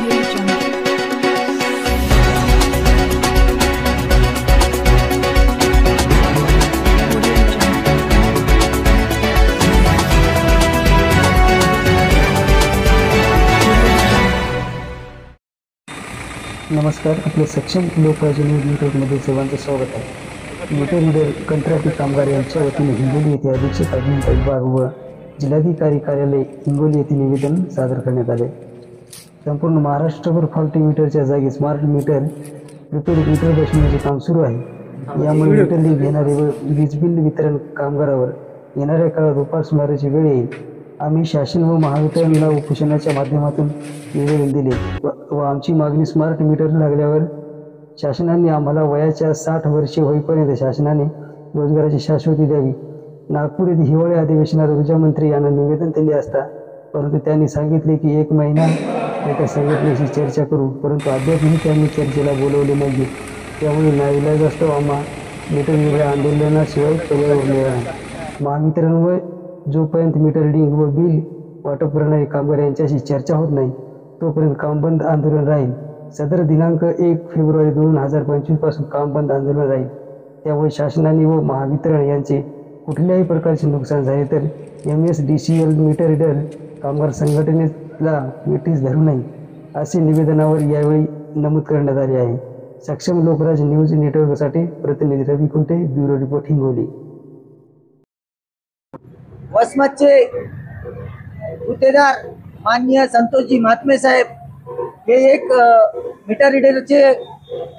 नमस्कार, आपले सक्षम लोकराज्य न्यूज नेटवर्कमध्ये सर्वांचं स्वागत आहे। मीटर रीडर कंत्राटी कामगार यांच्या वतीने हिंगोली येथे अधीक्षक अभियंता विभाग व जिल्हाधिकारी कार्यालय हिंगोली येथे निवेदन सादर करण्यात आले। संपूर्ण महाराष्ट्रभर फॉल्टी मीटरच्या जागी स्मार्ट मीटर प्रिपेड मीटर बसवण्याचे काम सुरू आहे। यामुळे मीटर रीडिंग घेणारे व वीज बिल वितरण कामगारावर येणाऱ्या काळात उपासमारीची वेळ येईल। आम्ही शासन व महावितरणला उपोषणाच्या माध्यमातून निवेदन दिले व आमची मागणी स्मार्ट मीटर लागल्यावर शासनाने आम्हाला वयाच्या 60 वर्षे होईपर्यंत शासनाने रोजगाराची शाश्वती द्यावी। नागपूर येथे हिवाळी अधिवेशनात ऊर्जामंत्री यांना निवेदन दिले असता परंतु त्यांनी सांगितले की 1 महिना एका संघटनेशी चर्चा करू, परंतु अद्यापही त्यांनी चर्चेला बोलवले नाही। त्यामुळे नाईलाज असतो आम्हा मीटर रीडर आंदोलनाशिवाय पर्याय उरलेला नाही। महावितरण व जोपर्यंत मीटर रीडिंग व बिल वाटप करणारे कामगार यांच्याशी चर्चा होत नाही तोपर्यंत काम बंद आंदोलन राहील। सदर दिनांक 1 फेब्रुवारी 2025 पासून काम बंद आंदोलन राहील। त्यामुळे शासनाने व महावितरण यांचे कुठल्याही प्रकारचे नुकसान झाले तर MSDCL मीटर रीडर कामगार संघटनेला मिठीस धरू नये असे निवेदनावर यावेळी नमूद करण्यात आले आहे। सक्षम लोकराज्य न्यूज नेटवर्कसाठी प्रतिनिधी रवी कुंटे, ब्युरो रिपोर्ट हिंगोली। वसमतचे गुत्तेदार माननीय संतोषजी महात्मे साहेब हे एक मीटर रीडरचे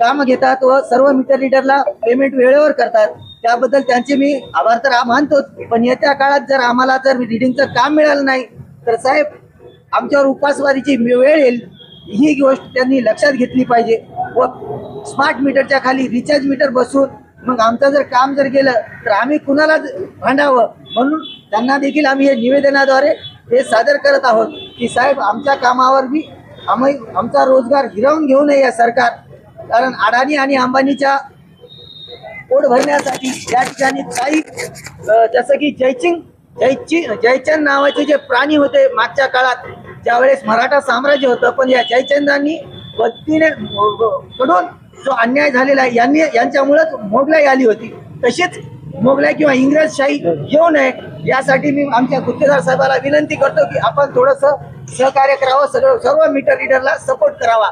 काम घेतात व सर्व मीटर रीडरला पेमेंट वेळेवर करतात। त्याबद्दल त्यांचे मी आभार तर मानतो, पण येत्या काळात जर आम्हाला जर रीडिंगचं काम मिळालं नाही तर साहेब आमच्यावर उपासमारीची वेळ येईल, ही गोष्ट त्यांनी लक्षात घेतली पाहिजे व स्मार्ट मीटरच्या खाली रिचार्ज मीटर बसवून मग आमचं जर काम जर गेलं तर आम्ही कुणाला भांडावं, म्हणून त्यांना देखील आम्ही हे निवेदनाद्वारे हे सादर करत आहोत की साहेब आमच्या कामावर बी आमचा रोजगार हिरावून घेऊ नये या सरकार। कारण अडाणी आणि अंबानीच्या पोट भरण्यासाठी या ठिकाणी काही जसं की जयचंद नावाचे जे प्राणी होते मागच्या काळात ज्यावेळेस मराठा साम्राज्य होतं, पण या जयचंदांनी बत्तीने कडून जो अन्याय झालेला आहे यांच्यामुळेच मोगलाई आली होती। तशीच मोगलाई किंवा इंग्रजशाही येऊ नये यासाठी मी आमच्या गुत्तेदार साहेबाला विनंती करतो की आपण थोडंसं सहकार्य करावं, सर्व मीटर रीडरला सपोर्ट करावा।